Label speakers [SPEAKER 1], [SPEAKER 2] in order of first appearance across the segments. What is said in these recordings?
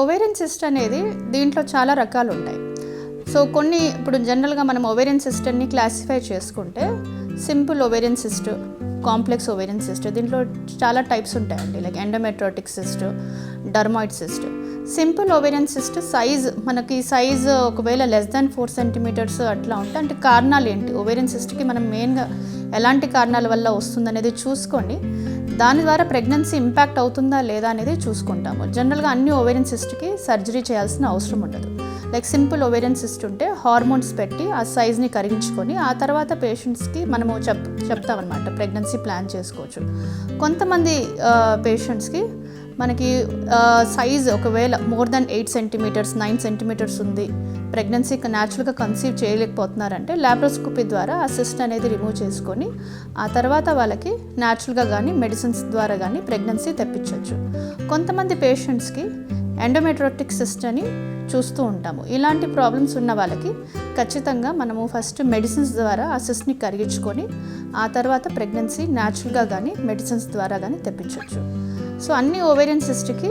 [SPEAKER 1] Ovarian cyst అనేది దీంట్లో చాలా రకాలు ఉంటాయి. సో కొన్ని ఇప్పుడు జనరల్గా మనం ఓవేరియన్ సిస్ట్ని క్లాసిఫై చేసుకుంటే simple ovarian cyst, complex ovarian cyst, దీంట్లో చాలా టైప్స్ ఉంటాయండి. Like endometriotic cyst, dermoid cyst. Simple ovarian cyst మనకి సైజు ఒకవేళ <4 centimeters అట్లా ఉంటే, అంటే కారణాలు ఏంటి, ఓవేరియన్ సిస్ట్కి మనం మెయిన్గా ఎలాంటి కారణాల వల్ల వస్తుందనేది చూసుకొని దాని ద్వారా ప్రెగ్నెన్సీ ఇంపాక్ట్ అవుతుందా లేదా అనేది చూసుకుంటాము. జనరల్గా అన్ని ఓవేరియన్ సిస్ట్కి సర్జరీ చేయాల్సిన అవసరం ఉండదు. లైక్ సింపుల్ ఓవేరియన్ సిస్ట్ ఉంటే హార్మోన్స్ పెట్టి ఆ సైజ్ని కరిగించుకొని ఆ తర్వాత పేషెంట్స్కి మనము చెప్తామన్నమాట, ప్రెగ్నెన్సీ ప్లాన్ చేసుకోవచ్చు. కొంతమంది పేషెంట్స్కి మనకి సైజ్ ఒకవేళ more than 8 centimeters, 9 centimeters ఉంది, ప్రెగ్నెన్సీకి న్యాచురల్గా కన్సీవ్ చేయలేకపోతున్నారంటే లాప్రోస్కోపీ ద్వారా ఆ సిస్ట్ అనేది రిమూవ్ చేసుకొని ఆ తర్వాత వాళ్ళకి న్యాచురల్గా కానీ మెడిసిన్స్ ద్వారా కానీ ప్రెగ్నెన్సీ తెప్పించవచ్చు. కొంతమంది పేషెంట్స్కి ఎండోమెట్రోటిక్ సిస్ట్ అని చూస్తూ ఉంటాము. ఇలాంటి ప్రాబ్లమ్స్ ఉన్న వాళ్ళకి ఖచ్చితంగా మనము ఫస్ట్ మెడిసిన్స్ ద్వారా ఆ సిస్ట్ని కరిగించుకొని ఆ తర్వాత ప్రెగ్నెన్సీ న్యాచురల్గా కానీ మెడిసిన్స్ ద్వారా కానీ తెప్పించవచ్చు. సో అన్ని ఓవేరియన్ సిస్ట్కి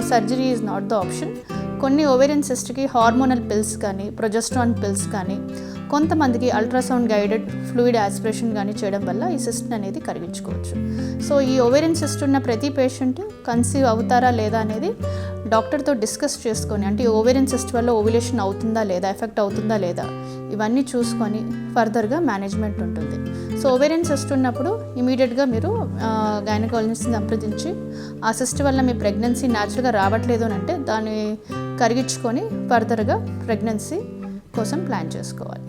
[SPEAKER 1] surgery is not the option. కొన్ని ఓవేరియన్ సిస్ట్కి హార్మోనల్ పిల్స్ కానీ, ప్రొజెస్ట్రాన్ పిల్స్ కానీ, కొంతమందికి అల్ట్రాసౌండ్ గైడెడ్ ఫ్లూయిడ్ యాస్పిరేషన్ కానీ చేయడం వల్ల ఈ సిస్ట్ అనేది కరిగించుకోవచ్చు. సో ఈ ఓవేరియన్ సిస్ట్ ఉన్న ప్రతి పేషెంట్ కన్సీవ్ అవుతారా లేదా అనేది డాక్టర్తో డిస్కస్ చేసుకొని, అంటే ఓవేరియన్ సిస్ట్ వల్ల ఓవ్యులేషన్ అవుతుందా లేదా, ఎఫెక్ట్ అవుతుందా లేదా, ఇవన్నీ చూసుకొని ఫర్దర్గా మేనేజ్మెంట్ ఉంటుంది. సో ఓవేరియన్ సిస్ట్ ఉన్నప్పుడు ఇమీడియట్గా మీరు గైనకాలజిస్ట్ని సంప్రదించి ఆ సిస్ట్ వల్ల మీ ప్రెగ్నెన్సీ న్యాచురల్గా రావట్లేదు అని అంటే దాన్ని కరిగించుకొని ఫర్దర్గా ప్రెగ్నెన్సీ కోసం ప్లాన్ చేసుకోవాలి.